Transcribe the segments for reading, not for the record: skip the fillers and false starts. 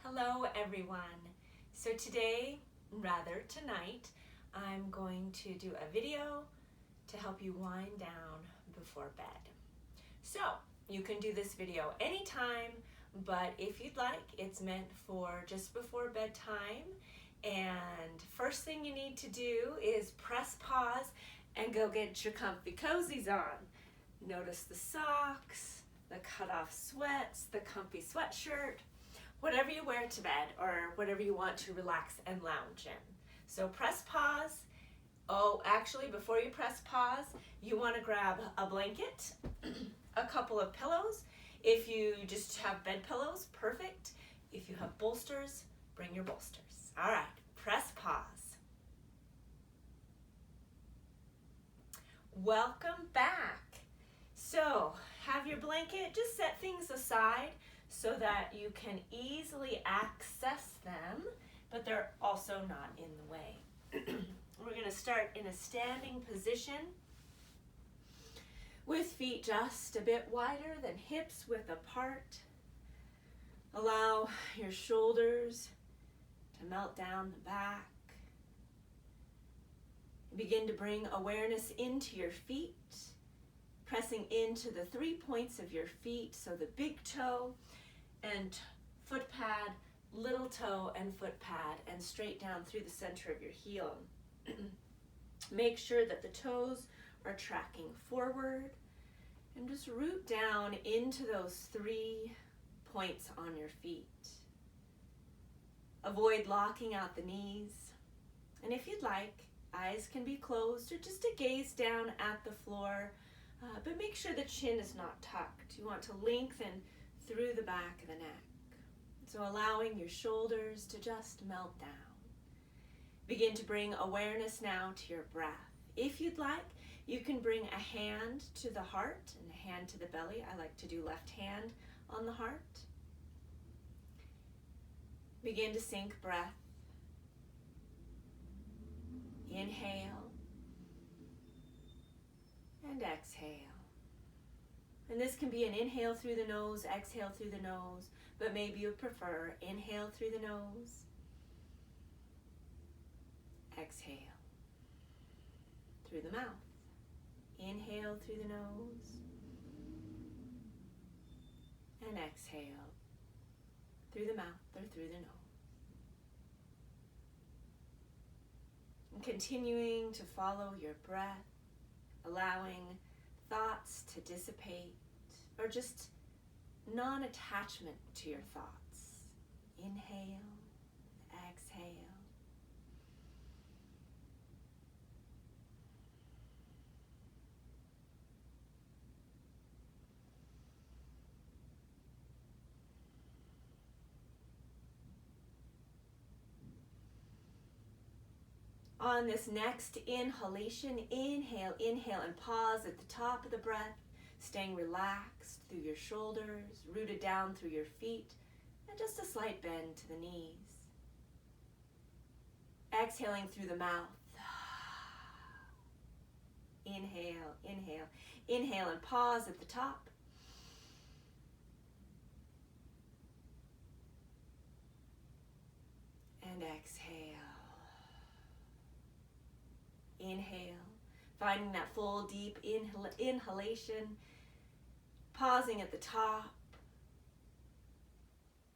Hello everyone. So today, rather tonight, I'm going to do a video to help you wind down before bed. So you can do this video anytime, but if you'd like, it's meant for just before bedtime. And first thing you need to do is press pause and go get your comfy cozies on. Notice the socks, the cutoff sweats, the comfy sweatshirt, whatever you wear to bed or whatever you want to relax and lounge in. So press pause. Oh, actually, before you press pause, you want to grab a blanket, a couple of pillows. If you just have bed pillows, perfect. If you have bolsters, bring your bolsters. All right, press pause. Welcome back. So have your blanket, just set things aside so that you can easily access them, but they're also not in the way. We're going to start in a standing position with feet just a bit wider than hips width apart. Allow your shoulders to melt down the back. Begin to bring awareness into your feet, pressing into the 3 points of your feet, so the big toe and foot pad, little toe and foot pad, and straight down through the center of your heel. Make sure that the toes are tracking forward, and just root down into those 3 points on your feet. Avoid locking out the knees, and if you'd like, eyes can be closed or just to gaze down at the floor, but make sure the chin is not tucked. You want to lengthen through the back of the neck. So allowing your shoulders to just melt down. Begin to bring awareness now to your breath. If you'd like, you can bring a hand to the heart and a hand to the belly. I like to do left hand on the heart. Begin to sink breath. Inhale and exhale. And this can be an inhale through the nose, exhale through the nose, but maybe you prefer inhale through the nose, exhale through the mouth. Inhale through the nose and exhale through the mouth or through the nose. And continuing to follow your breath, allowing thoughts to dissipate, or just non-attachment to your thoughts. Inhale, exhale. On this next inhalation, inhale, and pause at the top of the breath, staying relaxed through your shoulders, rooted down through your feet, and just a slight bend to the knees. Exhaling through the mouth. Inhale, and pause at the top. And exhale. Inhale, finding that full deep inhalation, pausing at the top.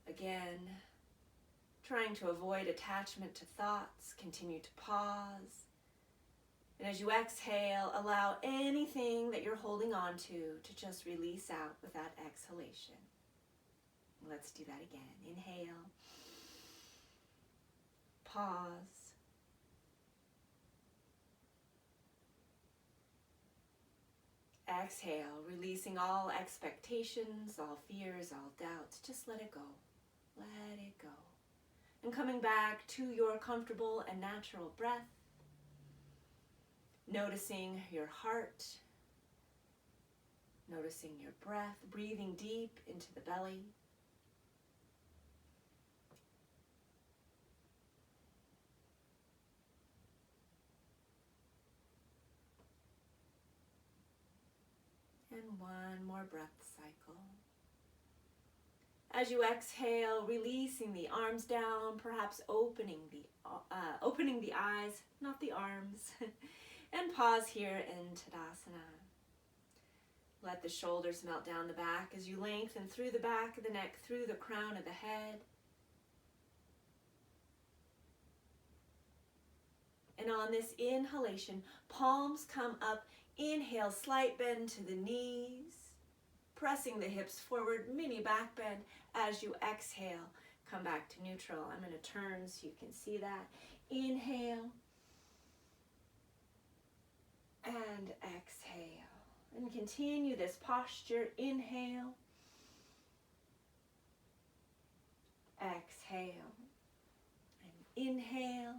Again, trying to avoid attachment to thoughts, continue to pause. And as you exhale, allow anything that you're holding on to just release out with that exhalation. Let's do that again. Inhale, pause. Exhale, releasing all expectations, all fears, all doubts. Just let it go. Let it go. And coming back to your comfortable and natural breath, noticing your heart, noticing your breath, breathing deep into the belly. And one more breath cycle. As you exhale, releasing the arms down, perhaps opening the eyes, not the arms. And pause here in Tadasana. Let the shoulders melt down the back as you lengthen through the back of the neck, through the crown of the head. And on this inhalation, palms come up. Inhale, slight bend to the knees. Pressing the hips forward, mini back bend. As you exhale, come back to neutral. I'm going to turn so you can see that. Inhale. And exhale. And continue this posture. Inhale. Exhale. And inhale.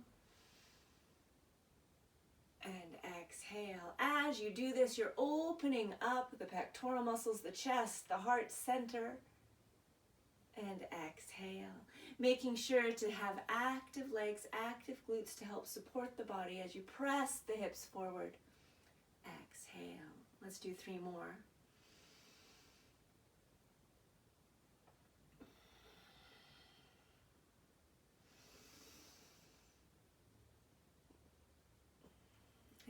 And exhale. As you do this, you're opening up the pectoral muscles, the chest, the heart center. And exhale. Making sure to have active legs, active glutes to help support the body as you press the hips forward. Exhale. Let's do 3 more.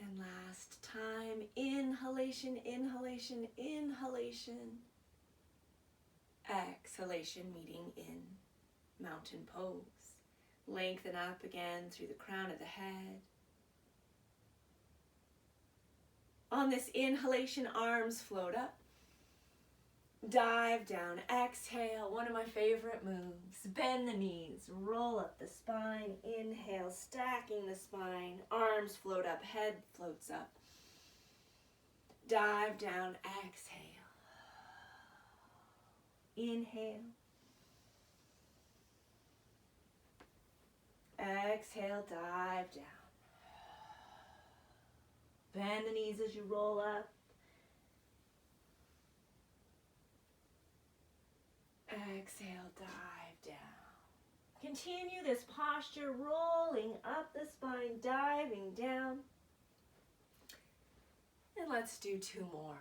And last time, inhalation, inhalation, inhalation. Exhalation, meeting in mountain pose. Lengthen up again through the crown of the head. On this inhalation, arms float up. Dive down, exhale, one of my favorite moves. Bend the knees, roll up the spine, inhale, stacking the spine. Arms float up, head floats up. Dive down, exhale. Inhale. Exhale, dive down. Bend the knees as you roll up. Exhale, dive down. Continue this posture, rolling up the spine, diving down. And let's do 2 more.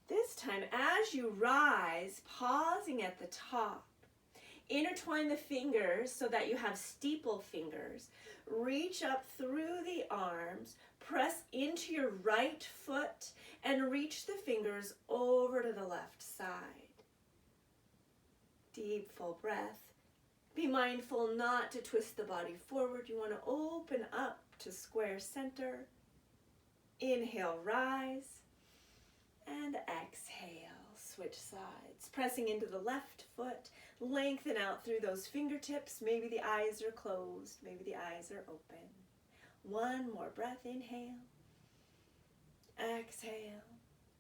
This time, as you rise, pausing at the top, intertwine the fingers so that you have steeple fingers. Reach up through the arms, press into your right foot, and reach the fingers over to the left side. Deep, full breath. Be mindful not to twist the body forward. You want to open up to square center. Inhale, rise. And exhale, switch sides. Pressing into the left foot, lengthen out through those fingertips. Maybe the eyes are closed, maybe the eyes are open. 1 more breath, inhale. Exhale,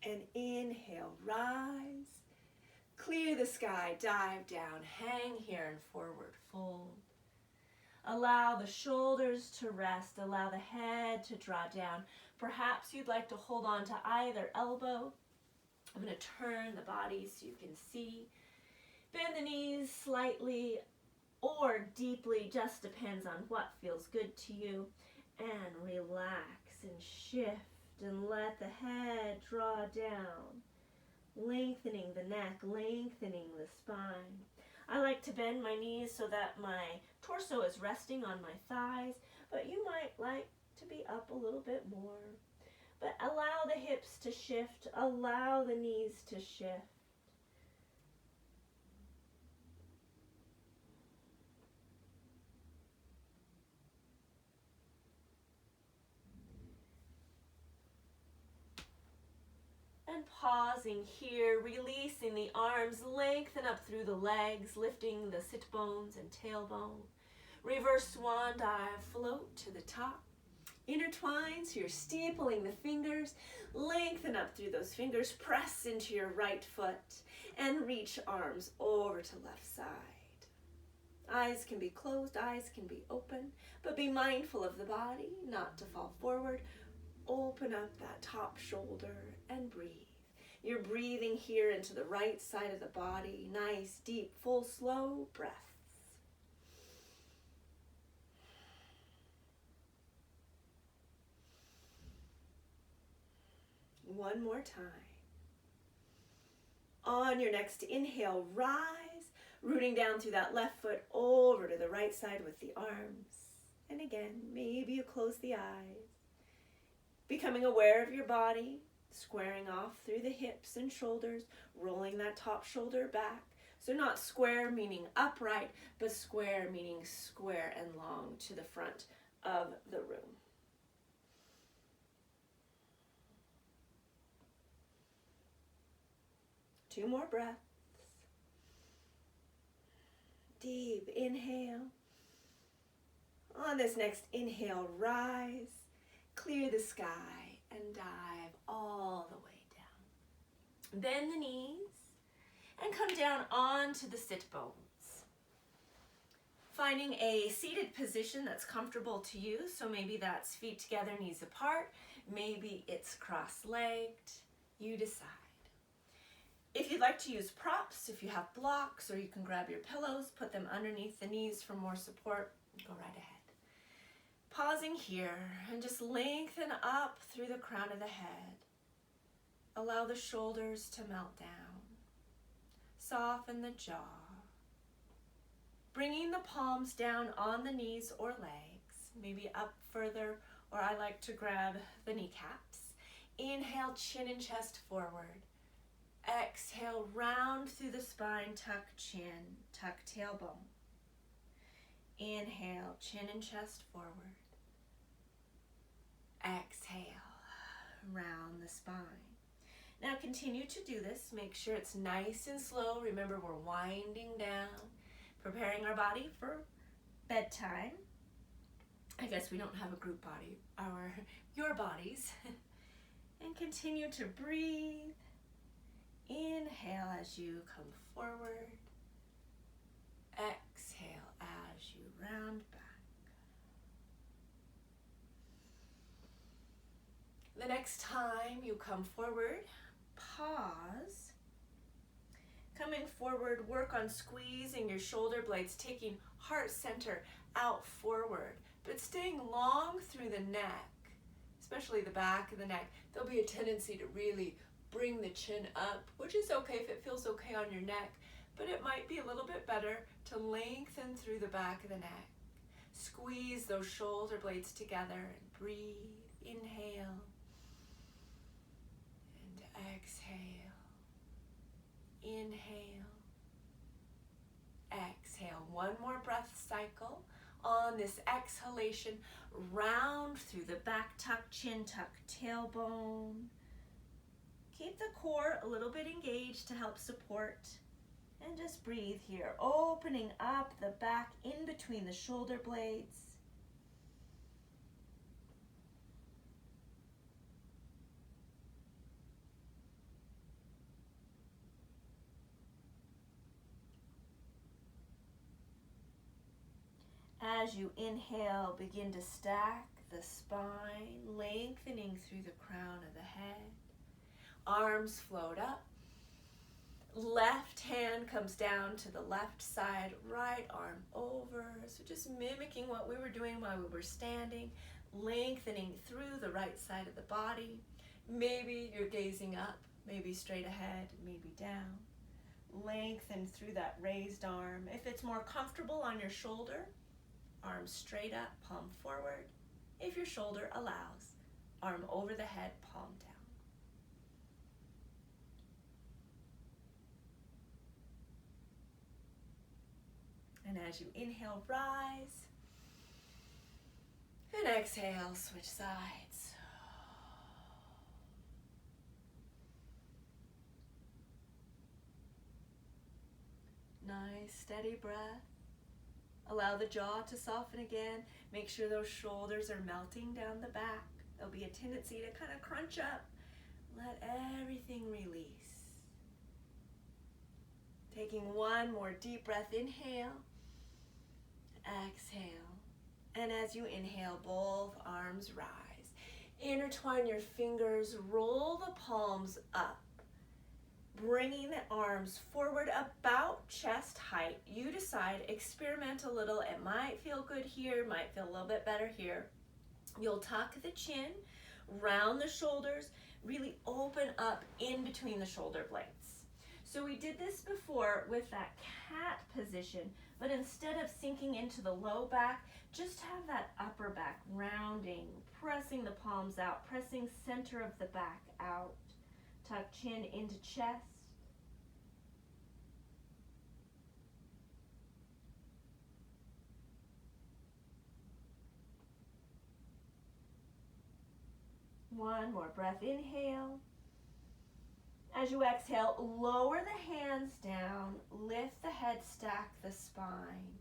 and inhale, rise. Clear the sky, dive down, hang here and forward fold. Allow the shoulders to rest, allow the head to draw down. Perhaps you'd like to hold on to either elbow. I'm going to turn the body so you can see. Bend the knees slightly or deeply, just depends on what feels good to you. And relax and shift and let the head draw down. Lengthening the neck, lengthening the spine. I like to bend my knees so that my torso is resting on my thighs, but you might like to be up a little bit more. But allow the hips to shift, allow the knees to shift. And pausing here, releasing the arms, lengthen up through the legs, lifting the sit bones and tailbone. Reverse swan dive, float to the top. Intertwine, so you're steepling the fingers. Lengthen up through those fingers, press into your right foot, and reach arms over to left side. Eyes can be closed, eyes can be open, but be mindful of the body, not to fall forward. Open up that top shoulder and breathe. You're breathing here into the right side of the body. Nice, deep, full, slow breaths. One more time. On your next inhale, rise, rooting down through that left foot over to the right side with the arms. And again, maybe you close the eyes. Becoming aware of your body, squaring off through the hips and shoulders, rolling that top shoulder back. So not square meaning upright, but square meaning square and long to the front of the room. Two more breaths. Deep inhale. On this next inhale, rise, clear the sky, and dive all the way down. Bend the knees and come down onto the sit bones. Finding a seated position that's comfortable to you, so maybe that's feet together, knees apart, maybe it's cross-legged, you decide. If you'd like to use props, if you have blocks, or you can grab your pillows, put them underneath the knees for more support, go right ahead. Pausing here and just lengthen up through the crown of the head. Allow the shoulders to melt down. Soften the jaw. Bringing the palms down on the knees or legs, maybe up further, or I like to grab the kneecaps. Inhale, chin and chest forward. Exhale, round through the spine, tuck chin, tuck tailbone. Inhale, chin and chest forward. Exhale, round the spine. Now continue to do this. Make sure it's nice and slow. Remember, we're winding down, preparing our body for bedtime. I guess we don't have a group body, your bodies. And continue to breathe. Inhale as you come forward. Exhale as you round back. The next time you come forward, pause. Coming forward, work on squeezing your shoulder blades, taking heart center out forward, but staying long through the neck, especially the back of the neck. There'll be a tendency to really bring the chin up, which is okay if it feels okay on your neck, but it might be a little bit better to lengthen through the back of the neck. Squeeze those shoulder blades together and breathe. Inhale and exhale. Inhale, exhale. One more breath cycle. On this exhalation, round through the back, tuck chin, tuck tailbone. Keep the core a little bit engaged to help support. And just breathe here, opening up the back in between the shoulder blades. As you inhale, begin to stack the spine, lengthening through the crown of the head. Arms float up. Left hand comes down to the left side, right arm over. So just mimicking what we were doing while we were standing, lengthening through the right side of the body. Maybe you're gazing up, maybe straight ahead, maybe down. Lengthen through that raised arm. If it's more comfortable on your shoulder, arm straight up, palm forward. If your shoulder allows, arm over the head, palm down. And as you inhale, rise. And exhale, switch sides. Nice, steady breath. Allow the jaw to soften again. Make sure those shoulders are melting down the back. There'll be a tendency to kind of crunch up. Let everything release. Taking one more deep breath, inhale. Exhale. And as you inhale, both arms rise. Intertwine your fingers, roll the palms up. Bringing the arms forward about chest height. You decide, experiment a little. It might feel good here, might feel a little bit better here. You'll tuck the chin, round the shoulders, really open up in between the shoulder blades. So we did this before with that cat position, but instead of sinking into the low back, just have that upper back rounding, pressing the palms out, pressing center of the back out. Tuck chin into chest. One more breath, inhale. As you exhale, lower the hands down, lift the head, stack the spine.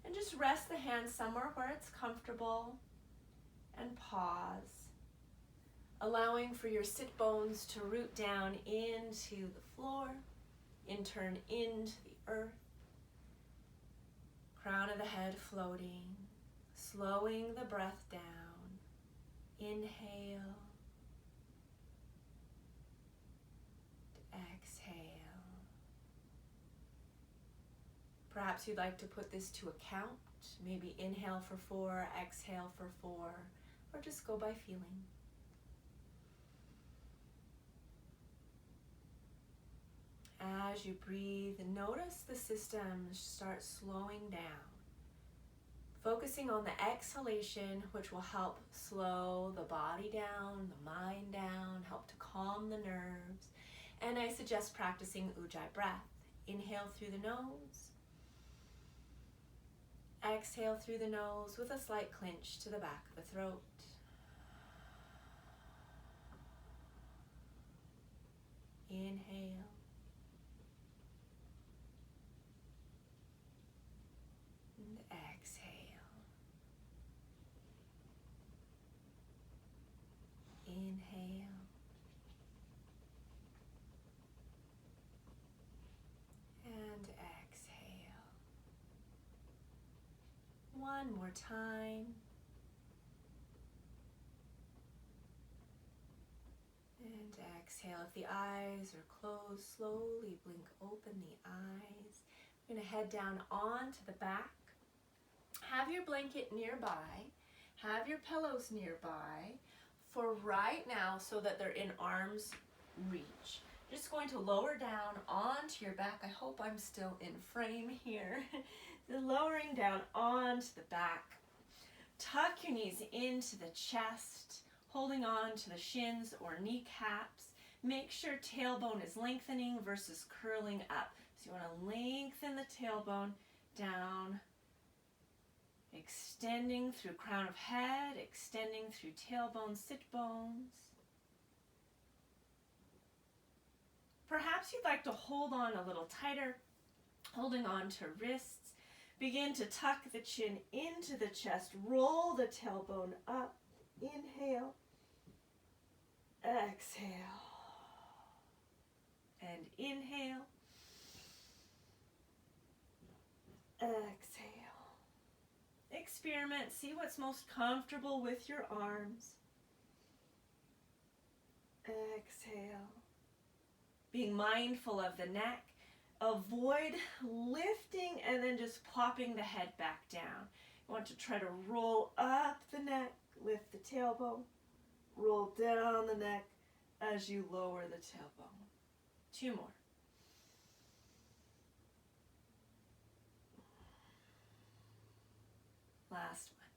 And just rest the hands somewhere where it's comfortable and pause, allowing for your sit bones to root down into the floor, in turn into the earth. Crown of the head floating, slowing the breath down. Inhale. Exhale. Perhaps you'd like to put this to a count. Maybe inhale for 4, exhale for 4, or just go by feeling. As you breathe, notice the system start slowing down. Focusing on the exhalation, which will help slow the body down, the mind down, help to calm the nerves. And I suggest practicing Ujjayi breath. Inhale through the nose. Exhale through the nose with a slight clinch to the back of the throat. Inhale. And exhale. Inhale. And exhale. One more time. And exhale. If the eyes are closed, slowly blink open the eyes. We're going to head down onto the back. Have your blanket nearby. Have your pillows nearby for right now so that they're in arm's reach. Just going to lower down onto your back. I hope I'm still in frame here. Lowering down onto the back. Tuck your knees into the chest, holding on to the shins or kneecaps. Make sure tailbone is lengthening versus curling up. So you want to lengthen the tailbone down, extending through crown of head, extending through tailbone, sit bones. Perhaps you'd like to hold on a little tighter, holding on to wrists. Begin to tuck the chin into the chest, roll the tailbone up. Inhale, exhale, and inhale, exhale. Experiment, see what's most comfortable with your arms. Exhale. Being mindful of the neck. Avoid lifting and then just plopping the head back down. You want to try to roll up the neck, lift the tailbone, roll down the neck as you lower the tailbone. 2 more. Last one.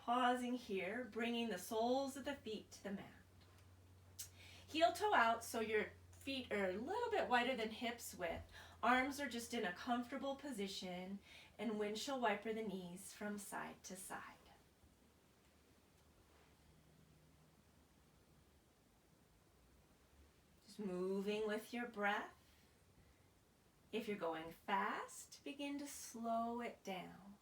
Pausing here, bringing the soles of the feet to the mat. Heel toe out so your feet are a little bit wider than hips width. Arms are just in a comfortable position, and windshield wiper the knees from side to side. Just moving with your breath. If you're going fast, begin to slow it down.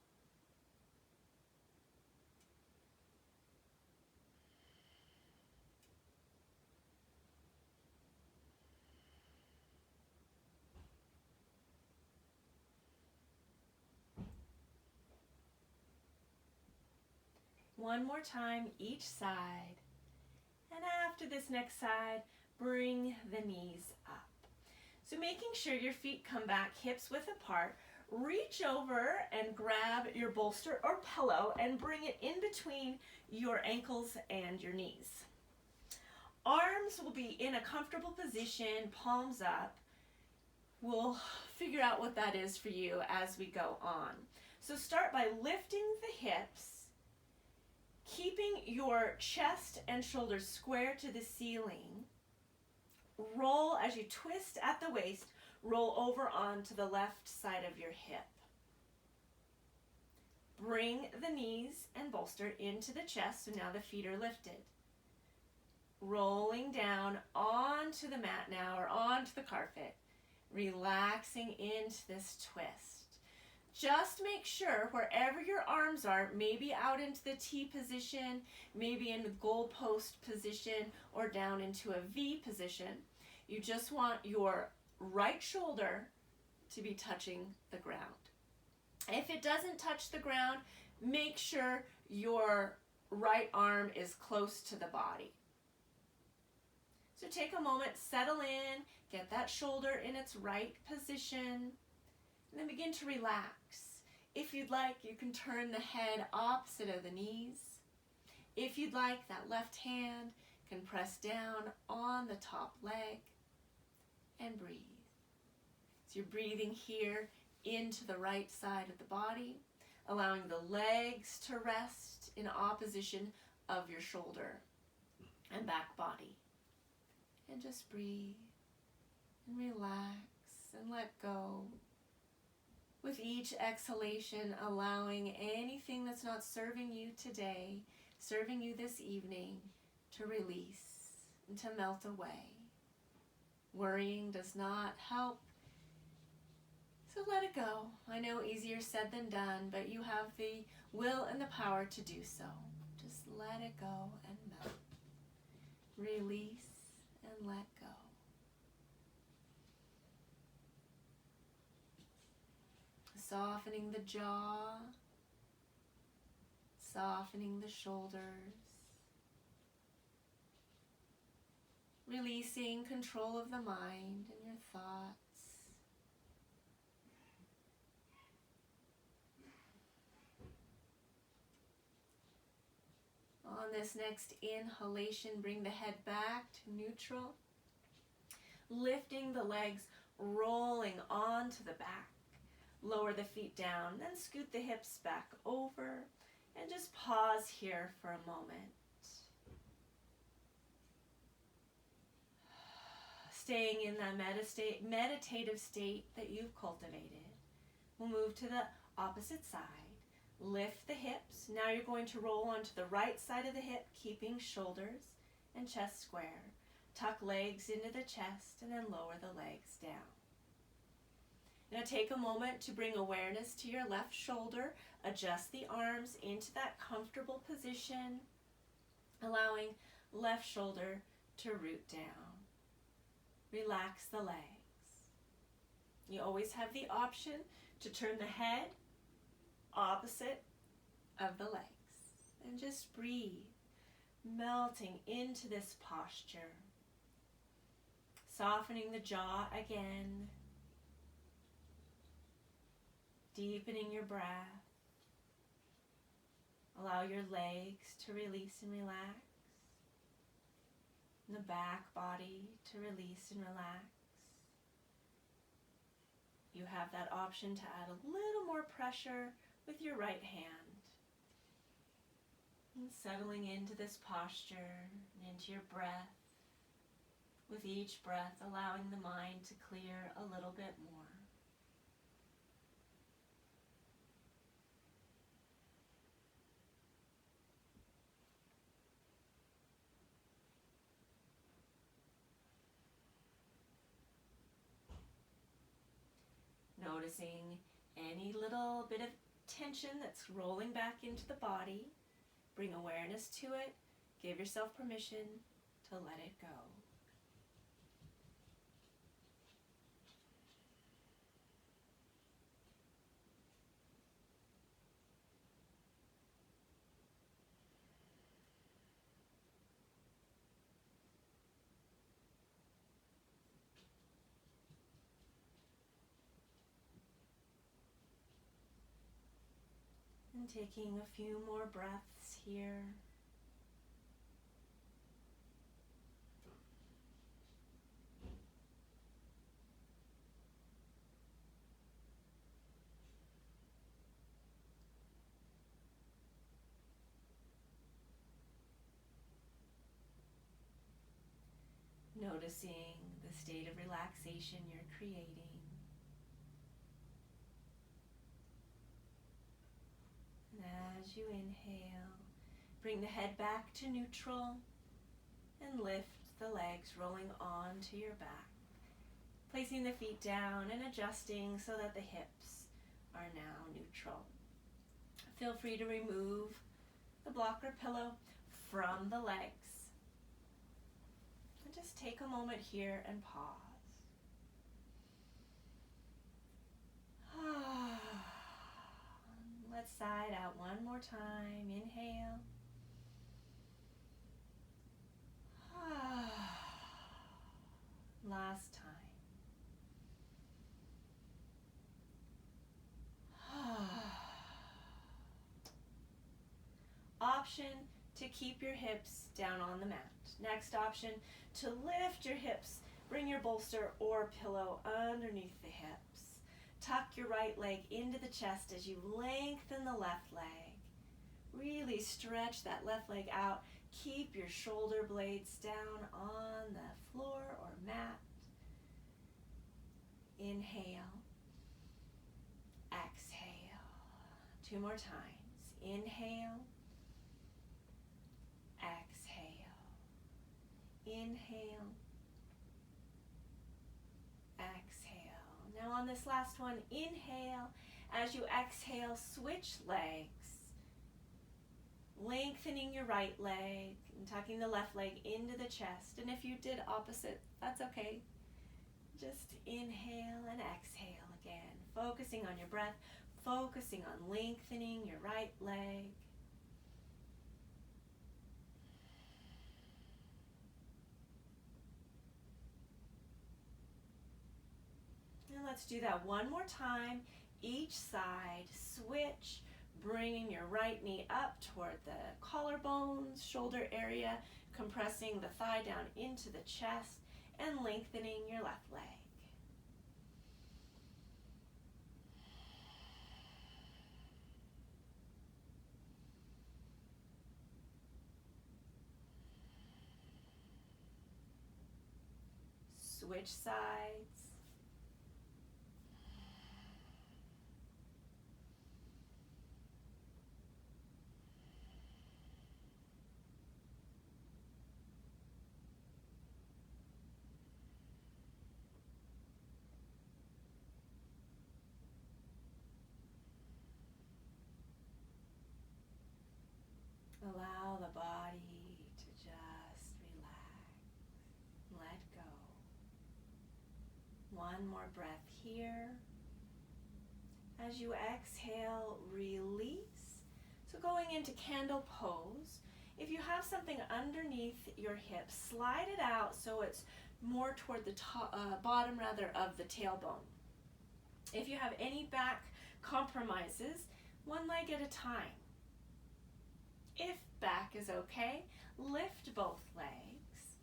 One more time each side. And after this next side, bring the knees up. So making sure your feet come back hips width apart. reach over and grab your bolster or pillow and bring it in between your ankles and your knees. Arms will be in a comfortable position, palms up. We'll figure out what that is for you as we go on. So start by lifting the hips, keeping your chest and shoulders square to the ceiling. Roll as you twist at the waist, roll over onto the left side of your hip. Bring the knees and bolster into the chest, so now the feet are lifted. Rolling down onto the mat now or onto the carpet, relaxing into this twist. Just make sure wherever your arms are, maybe out into the T position, maybe in the goalpost position, or down into a V position, you just want your right shoulder to be touching the ground. If it doesn't touch the ground, make sure your right arm is close to the body. So take a moment, settle in, get that shoulder in its right position, and then begin to relax. If you'd like, you can turn the head opposite of the knees. If you'd like, that left hand can press down on the top leg and breathe. So you're breathing here into the right side of the body, allowing the legs to rest in opposition of your shoulder and back body. And just breathe and relax and let go. With each exhalation, allowing anything that's not serving you today, serving you this evening, to release and to melt away. Worrying does not help, so let it go. I know easier said than done, but you have the will and the power to do so. Just let it go and melt. Release and let go. Softening the jaw, softening the shoulders, releasing control of the mind and your thoughts. On this next inhalation, bring the head back to neutral, lifting the legs, rolling onto the back. Lower the feet down, then scoot the hips back over, and just pause here for a moment. Staying in that meditative state that you've cultivated. We'll move to the opposite side. Lift the hips. Now you're going to roll onto the right side of the hip, keeping shoulders and chest square. Tuck legs into the chest and then lower the legs down. Now take a moment to bring awareness to your left shoulder. Adjust the arms into that comfortable position, allowing left shoulder to root down. Relax the legs. You always have the option to turn the head opposite of the legs. And just breathe, melting into this posture. Softening the jaw again. Deepening your breath. Allow your legs to release and relax. And the back body to release and relax. You have that option to add a little more pressure with your right hand. And settling into this posture and into your breath. With each breath, allowing the mind to clear a little bit more. Noticing any little bit of tension that's rolling back into the body. Bring awareness to it. Give yourself permission to let it go. Taking a few more breaths here. Noticing the state of relaxation you're creating. And as you inhale, bring the head back to neutral and lift the legs rolling onto your back. Placing the feet down and adjusting so that the hips are now neutral. Feel free to remove the block or pillow from the legs. And just take a moment here and pause. Let's side out one more time. Inhale. Last time. Option to keep your hips down on the mat. Next option to lift your hips. Bring your bolster or pillow underneath the hips. Tuck your right leg into the chest as you lengthen the left leg. Really stretch that left leg out. Keep your shoulder blades down on the floor or mat. Inhale. Exhale. 2 more times. Inhale. Exhale. Inhale. Exhale. Now on this last one, inhale. As you exhale, switch legs. Lengthening your right leg and tucking the left leg into the chest. And if you did opposite, that's okay. Just inhale and exhale again. Focusing on your breath, focusing on lengthening your right leg. And let's do that one more time. Each side, switch. Bringing your right knee up toward the collarbones, shoulder area, compressing the thigh down into the chest, and lengthening your left leg. Switch sides. Allow the body to just relax, let go. One more breath here. As you exhale, release. So going into candle pose, if you have something underneath your hips, slide it out so it's more toward the bottom of the tailbone. If you have any back compromises, one leg at a time. If back is okay, lift both legs.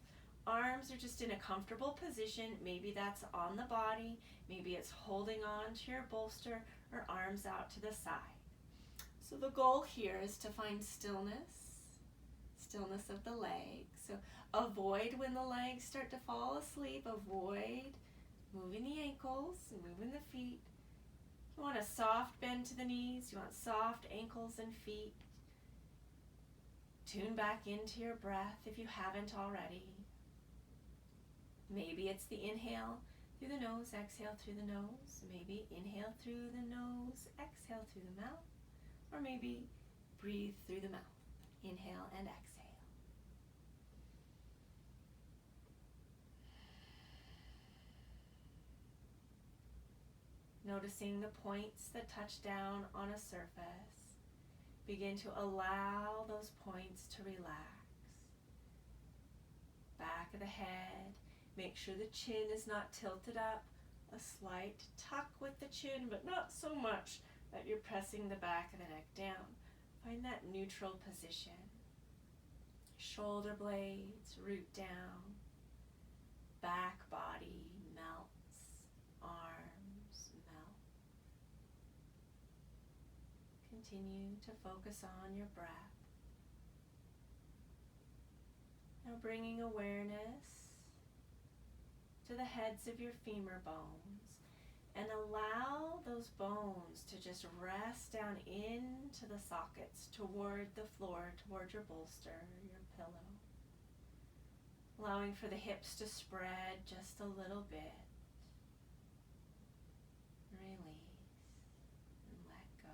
Arms are just in a comfortable position. Maybe that's on the body. Maybe it's holding on to your bolster or arms out to the side. So the goal here is to find stillness of the legs. So avoid when the legs start to fall asleep. Avoid moving the ankles, moving the feet. You want a soft bend to the knees. You want soft ankles and feet. Tune back into your breath if you haven't already. Maybe it's the inhale through the nose, exhale through the nose. Maybe inhale through the nose, exhale through the mouth. Or maybe breathe through the mouth. Inhale and exhale. Noticing the points that touch down on a surface. Begin to allow those points to relax. Back of the head. Make sure the chin is not tilted up. A slight tuck with the chin, but not so much but you're pressing the back of the neck down. Find that neutral position. Shoulder blades root down, back body melts, arms melt. Continue to focus on your breath. Now bringing awareness to the heads of your femur bones, and allow those bones to just rest down into the sockets toward the floor, toward your bolster, your pillow. Allowing for the hips to spread just a little bit. Release and let go.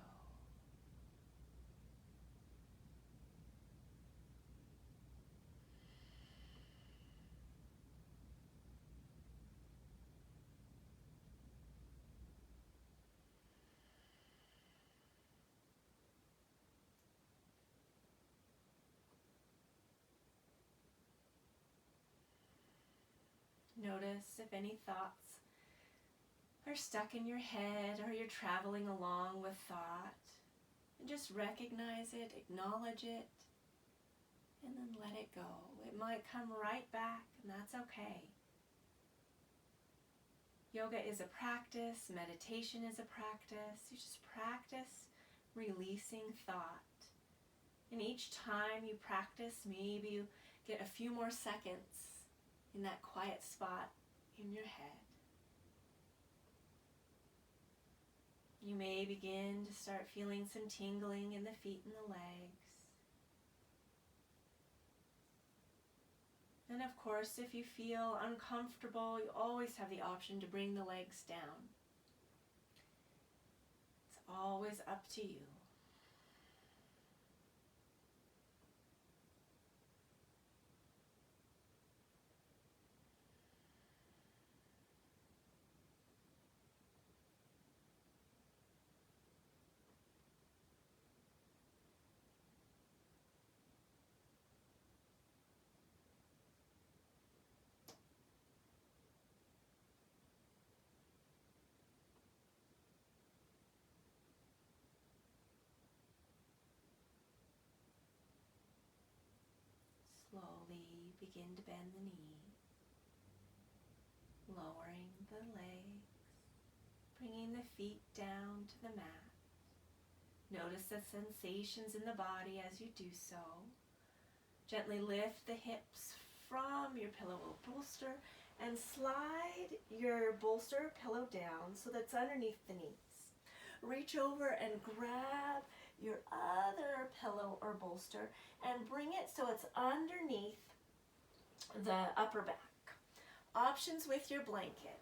Notice if any thoughts are stuck in your head or you're traveling along with thought. And just recognize it, acknowledge it, and then let it go. It might come right back, and that's okay. Yoga is a practice, meditation is a practice. You just practice releasing thought. And each time you practice, maybe you get a few more seconds in that quiet spot in your head. You may begin to start feeling some tingling in the feet and the legs. And of course, if you feel uncomfortable, you always have the option to bring the legs down. It's always up to you. Slowly begin to bend the knee, lowering the legs, bringing the feet down to the mat. Notice the sensations in the body as you do so. Gently lift the hips from your pillow or bolster and slide your bolster pillow down so that's underneath the knees. Reach over and grab your other pillow or bolster and bring it so it's underneath the upper back. Options with your blanket.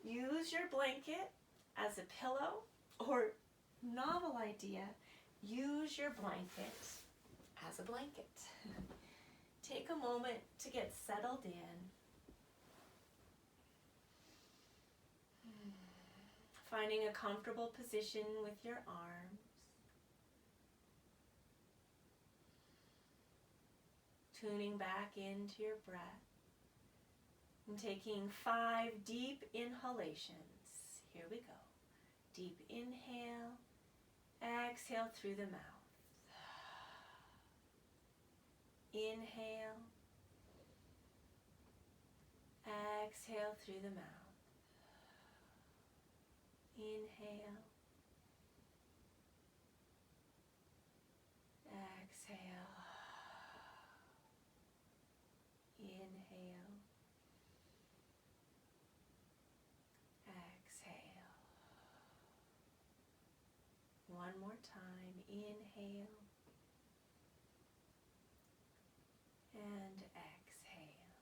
Use your blanket as a pillow, or novel idea, use your blanket as a blanket. Take a moment to get settled in. Finding a comfortable position with your arms. Tuning back into your breath. And taking 5 deep inhalations. Here we go. Deep inhale. Exhale through the mouth. Inhale. Exhale through the mouth. Inhale. Exhale. Inhale. Exhale. One more time. Inhale. And exhale.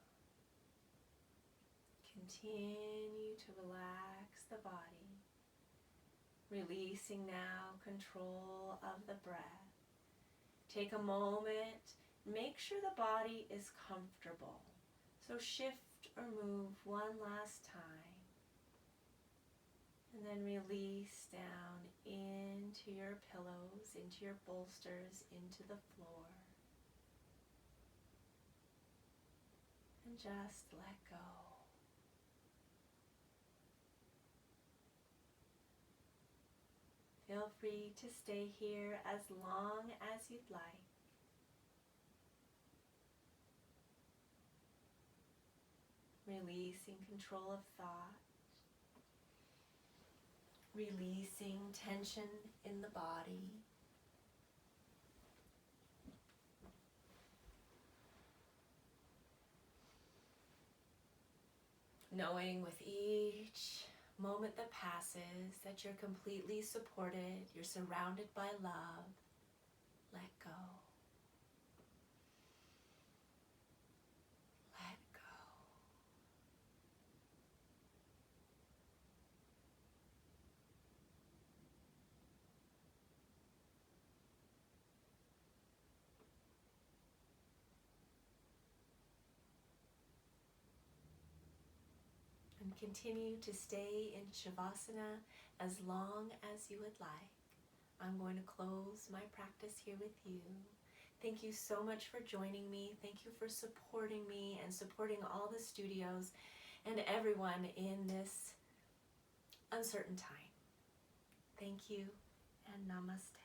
Continue to relax the body. Releasing now control of the breath. Take a moment. Make sure the body is comfortable. So shift or move one last time. And then release down into your pillows, into your bolsters, into the floor. And just let go. Feel free to stay here as long as you'd like. Releasing control of thought. Releasing tension in the body. Knowing with each moment that passes that you're completely supported, you're surrounded by love. Let go. Let go. And continue to stay in Shavasana as long as you would like. I'm going to close my practice here with you. Thank you so much for joining me. Thank you for supporting me and supporting all the studios and everyone in this uncertain time. Thank you and namaste.